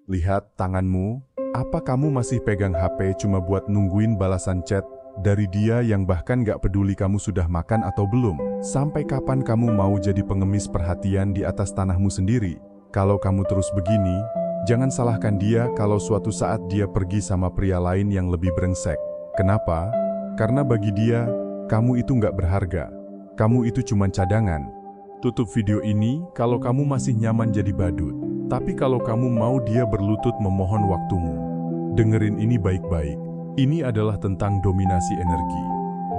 Lihat tanganmu, apa kamu masih pegang HP cuma buat nungguin balasan chat dari dia yang bahkan gak peduli kamu sudah makan atau belum? Sampai kapan kamu mau jadi pengemis perhatian di atas tanahmu sendiri? Kalau kamu terus begini, jangan salahkan dia kalau suatu saat dia pergi sama pria lain yang lebih brengsek. Kenapa? Karena bagi dia, kamu itu gak berharga. Kamu itu cuma cadangan. Tutup video ini kalau kamu masih nyaman jadi badut. Tapi kalau kamu mau dia berlutut memohon waktumu. Dengerin ini baik-baik. Ini adalah tentang dominasi energi.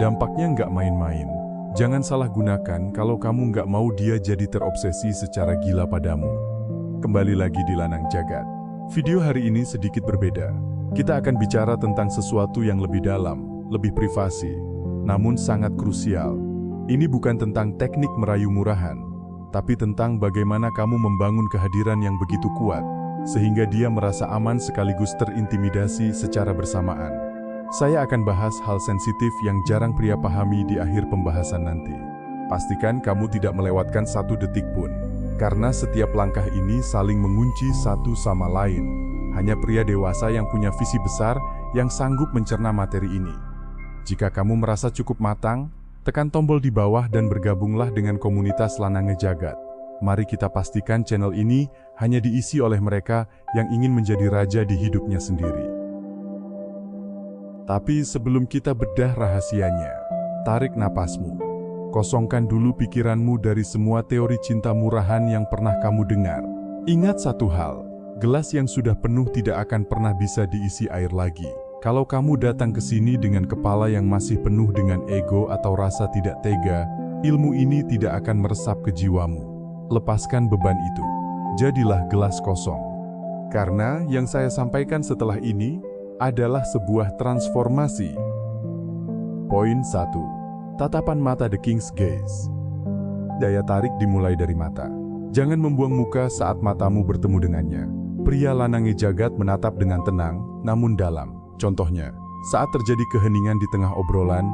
Dampaknya nggak main-main. Jangan salah gunakan kalau kamu nggak mau dia jadi terobsesi secara gila padamu. Kembali lagi di Lanang Jagat. Video hari ini sedikit berbeda. Kita akan bicara tentang sesuatu yang lebih dalam, lebih privasi, namun sangat krusial. Ini bukan tentang teknik merayu murahan, tapi tentang bagaimana kamu membangun kehadiran yang begitu kuat, sehingga dia merasa aman sekaligus terintimidasi secara bersamaan. Saya akan bahas hal sensitif yang jarang pria pahami di akhir pembahasan nanti. Pastikan kamu tidak melewatkan satu detik pun, karena setiap langkah ini saling mengunci satu sama lain. Hanya pria dewasa yang punya visi besar yang sanggup mencerna materi ini. Jika kamu merasa cukup matang, tekan tombol di bawah dan bergabunglah dengan komunitas Lanang Jagat. Mari kita pastikan channel ini hanya diisi oleh mereka yang ingin menjadi raja di hidupnya sendiri. Tapi sebelum kita bedah rahasianya, tarik napasmu. Kosongkan dulu pikiranmu dari semua teori cinta murahan yang pernah kamu dengar. Ingat satu hal, gelas yang sudah penuh tidak akan pernah bisa diisi air lagi. Kalau kamu datang ke sini dengan kepala yang masih penuh dengan ego atau rasa tidak tega, ilmu ini tidak akan meresap ke jiwamu. Lepaskan beban itu. Jadilah gelas kosong. Karena yang saya sampaikan setelah ini adalah sebuah transformasi. Poin 1. Tatapan mata The King's Gaze. Daya tarik dimulai dari mata. Jangan membuang muka saat matamu bertemu dengannya. Pria Lanang Jagat menatap dengan tenang, namun dalam. Contohnya, saat terjadi keheningan di tengah obrolan,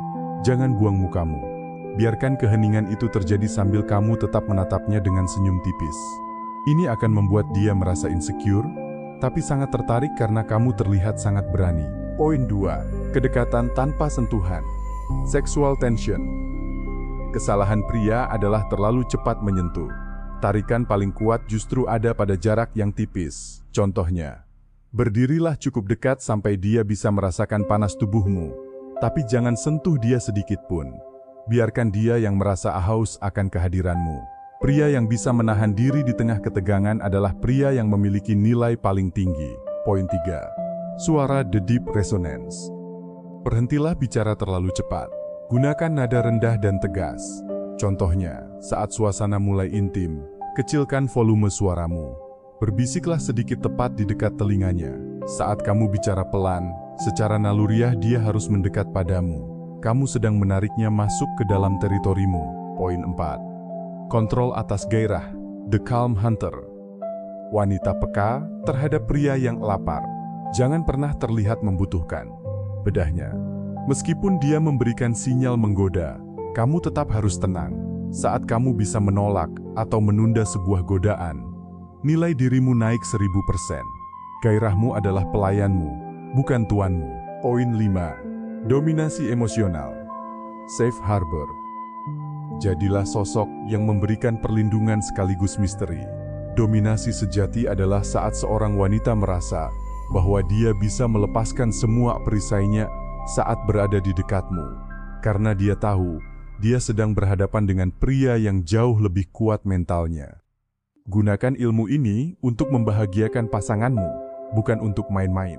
jangan buang mukamu. Biarkan keheningan itu terjadi sambil kamu tetap menatapnya dengan senyum tipis. Ini akan membuat dia merasa insecure, tapi sangat tertarik karena kamu terlihat sangat berani. Poin 2. Kedekatan tanpa sentuhan. Sexual tension. Kesalahan pria adalah terlalu cepat menyentuh. Tarikan paling kuat justru ada pada jarak yang tipis. Contohnya, berdirilah cukup dekat sampai dia bisa merasakan panas tubuhmu, tapi jangan sentuh dia sedikit pun. Biarkan dia yang merasa haus akan kehadiranmu. Pria yang bisa menahan diri di tengah ketegangan adalah pria yang memiliki nilai paling tinggi. Poin 3. Suara the deep resonance. Berhentilah bicara terlalu cepat. Gunakan nada rendah dan tegas. Contohnya, saat suasana mulai intim, kecilkan volume suaramu. Berbisiklah sedikit tepat di dekat telinganya. Saat kamu bicara pelan, secara naluriah dia harus mendekat padamu. Kamu sedang menariknya masuk ke dalam teritorimu. Poin 4. Kontrol atas gairah. The Calm Hunter. Wanita peka terhadap pria yang lapar. Jangan pernah terlihat membutuhkan. Bedahnya, meskipun dia memberikan sinyal menggoda, kamu tetap harus tenang. Saat kamu bisa menolak atau menunda sebuah godaan, nilai dirimu naik 1000%. Gairahmu adalah pelayanmu, bukan tuanmu. Poin 5. Dominasi emosional. Safe harbor. Jadilah sosok yang memberikan perlindungan sekaligus misteri. Dominasi sejati adalah saat seorang wanita merasa bahwa dia bisa melepaskan semua perisainya saat berada di dekatmu. Karena dia tahu, dia sedang berhadapan dengan pria yang jauh lebih kuat mentalnya. Gunakan ilmu ini untuk membahagiakan pasanganmu, bukan untuk main-main.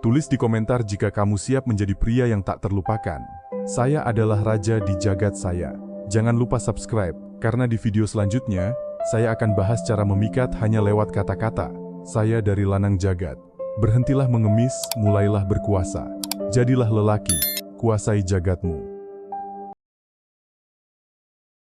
Tulis di komentar jika kamu siap menjadi pria yang tak terlupakan. Saya adalah raja di jagat saya. Jangan lupa subscribe, karena di video selanjutnya, saya akan bahas cara memikat hanya lewat kata-kata. Saya dari Lanang Jagat. Berhentilah mengemis, mulailah berkuasa. Jadilah lelaki, kuasai jagatmu.